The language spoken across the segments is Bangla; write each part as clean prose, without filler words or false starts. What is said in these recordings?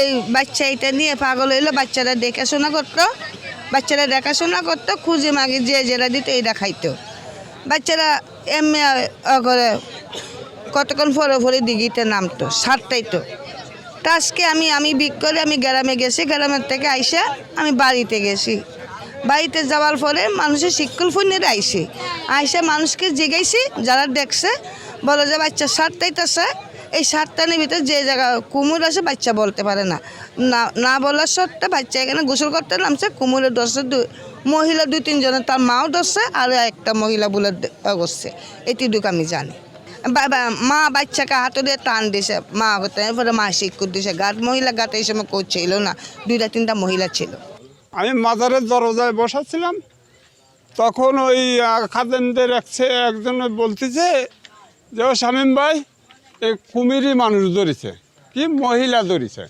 এই বাচ্চা এটা নিয়ে পাগল হইলো, বাচ্চারা দেখাশোনা করতো খুঁজে মাগে যে যেটা দিত এইটা খাইতো। বাচ্চারা এমনি করে কতক্ষণ পরে দিঘিতে নামতো, সারটাইতো। তা আজকে আমি বিক করে আমি গ্রামে গেছি, গ্রামের থেকে আইসা আমি বাড়িতে গেছি। বাড়িতে যাওয়ার পরে মানুষের শিক্ষল ফোনের আইসা মানুষকে জিগাইছি, যারা দেখছে বলে যে বাচ্চা সারটাইতেছে। এই সারটানের ভিতরে যে জায়গা কুমির আছে বাচ্চা বলতে পারে না বলার সত্ত্বে বাচ্চা এখানে গোসল করতে নামছে। কুমিরের ধরছে মহিলা 2-3 জনের, তার মাও ধরছে আর একটা মহিলা বলে করছে, এটুকু আমি জানি। মা বাচ্চাকে হাতে দিয়ে টান দিছে, মা এরপরে মা শিক্ষক দিছে। মহিলা গাতে এই সময় করছিল না, 2-3টা মহিলা ছিল। আমি মাজারের দরজায় বসাছিলাম, তখন ওই খাদেনদের একজন বলতেছে যে ও শামীম ভাই, এই কুমিরই মানুষ ধরেছে, কি মহিলা ধরেছে।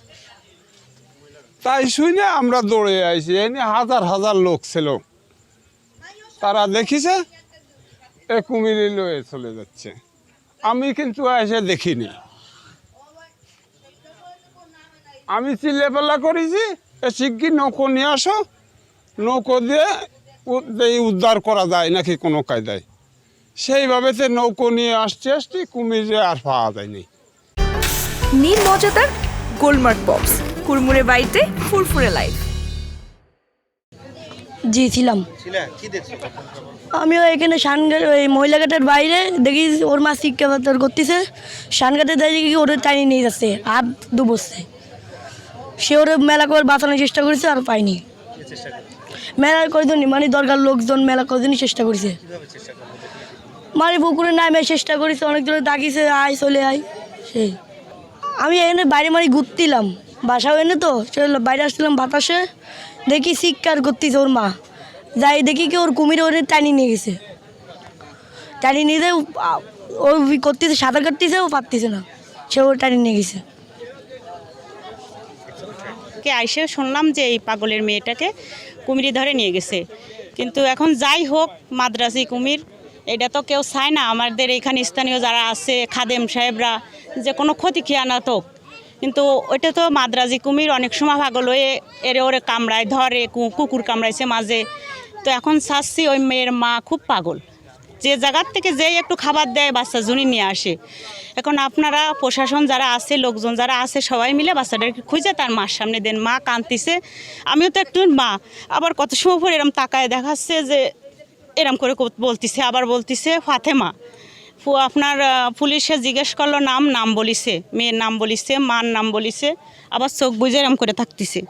তাই শুনে আমরা দৌড়ে আইছি, এনে হাজার লোক ছিল, তারা দেখিছে এ কুমিরই লয়ে চলে যাচ্ছে। আমি কিন্তু এসে দেখিনি, আমি চিল্লাপাল্লা করেছি শিগগির নৌকো নিয়ে আসো, নৌকো দিয়ে উদ্ধার করা যায় নাকি কোনো কায়দায়। সেইভাবে নৌকো নিয়ে আসতে কুমিরে আর পাওয়া যায়নি। নিন মজাদার গোলমার্ক বক্স, কুরমুরে বাড়িতে ফুরফুরে লাইফ। জি ছিলাম। আমিও এখানে ওই মহিলাঘাটের বাইরে দেখি ওর মা শিক্ষা করতেছে, শানঘাটে দেখি ওরে টানি নিয়ে যাচ্ছে, হাত ডুবছে। সে ওরে মেলা করে বাঁচানোর চেষ্টা করেছে আর পায়নি। মেলার কয়জনই মানে দরকার লোকজন মেলা কয়জনই চেষ্টা করেছে, মানে পুকুরে নামে চেষ্টা করেছে, অনেক জনে ডাকিছে আয় চলে আয়। সেই আমি এখানে বাইরে ঘুরতিলাম, বাসাও এনে তো বাইরে আসছিলাম বাতাসে, দেখি চিৎকার করতেছে ওর মা। যাই দেখি কি ওর কুমিরে ওরে টানি নিয়ে গেছে, টানি নিয়ে যায় ও করতেছে, সাঁতার কাটতেছে, ও পারতেছে না, সে ওর টানি নিয়ে গেছে। আইসে শুনলাম যে এই পাগলের মেয়েটাকে কুমিরে ধরে নিয়ে গেছে। কিন্তু এখন যাই হোক, মাদ্রাসি কুমির এটা তো কেউ চায় না। আমাদের এখানে স্থানীয় যারা আছে খাদেম সাহেবরা যে কোনো ক্ষতি খেয়া না তো, কিন্তু ওইটা তো মাদ্রাজি কুমির অনেক সময় পাগল হয়ে ওরে কামড়ায়, ধরে, কুকুর কামড়াইছে মাঝে। তো এখন চাচ্ছি ওই মেয়ের মা খুব পাগল, যে জায়গার থেকে যেই একটু খাবার দেয় বাচ্চা জুনি নিয়ে আসে। এখন আপনারা প্রশাসন যারা আছে, লোকজন যারা আছে, সবাই মিলে বাচ্চাটাকে খুঁজে তার মার সামনে দেন। মা কাঁদতেছে, আমিও তো একটু মা, আবার কত সময় পর এরম তাকায় দেখাচ্ছে যে এরম করে বলতেছে, আবার বলতেছে ফাতেমা। আপনার পুলিশে জিজ্ঞেস করলো নাম বলিছে, মেয়ের নাম বলিছে, মার নাম বলিছে, আবার চোখ বুঝে এরম করে থাকতেছে।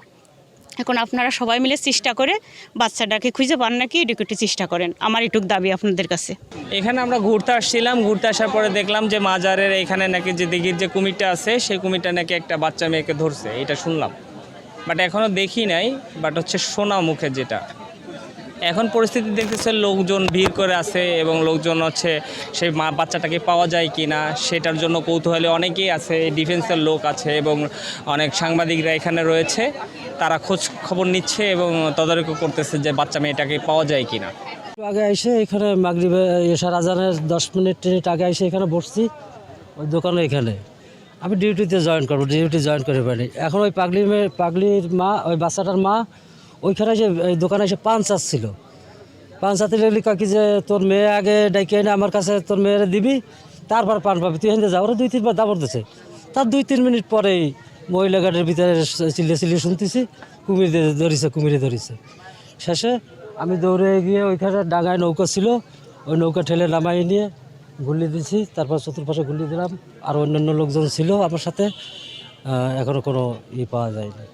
এখন আপনারা সবাই মিলে চেষ্টা করে বাচ্চাটাকে খুঁজে পান নাকি এটুকু একটু চেষ্টা করেন, আমার এটুকু দাবি আপনাদের কাছে। এখানে আমরা ঘুরতে আসছিলাম, ঘুরতে আসার পরে দেখলাম যে মাজারের এখানে নাকি যে দিঘির যে কুমিরটা আছে সেই কুমিরটা নাকি একটা বাচ্চা মেয়েকে ধরছে, এটা শুনলাম, বাট এখনও দেখি নাই, বাট হচ্ছে শোনা মুখে যেটা। এখন পরিস্থিতি দেখতেছে লোকজন ভিড় করে আছে এবং লোকজন হচ্ছে সেই বাচ্চাটাকে পাওয়া যায় কি না সেটার জন্য কৌতূহলী অনেকেই আছে, ডিফেন্সের লোক আছে এবং অনেক সাংবাদিকরা এখানে রয়েছে, তারা খোঁজ খবর নিচ্ছে এবং তদারকি করতেছে যে বাচ্চা মেয়েটাকে পাওয়া যায় কি না। আগে এসে এখানে মাগরিবে এশার আজানের 10 মিনিট আগে এসে এখানে বসছি ওই দোকানে। এখানে আমি ডিউটি জয়েন করে পারিনি। এখন ওই পাগলির মা, ওই বাচ্চাটার মা ওইখানে এসে এই দোকানে এসে পান চাচ্ছিল। পান চাতে লাগলি কাকি যে তোর মেয়ে আগে ডাইকে এনে আমার কাছে তোর মেয়েরে দিবি, তারপর পান পাবি, তুই এখানে যা। ওরা 2-3 বার দাবর দিচ্ছে। তার 2-3 মিনিট পরেই মহিলা গাড়ির ভিতরে চিল্লে শুনতেছি কুমিরে ধরেছে। শেষে আমি দৌড়ে গিয়ে ওইখানে ডাঙায় নৌকা ছিল, ওই নৌকা ঠেলে নামাই নিয়ে গুলি দিয়েছি, তারপর চতুর্পাশে গুলি দিলাম। আর অন্যান্য লোকজন ছিল আমার সাথে, এখনও কোনো পাওয়া যায়নি।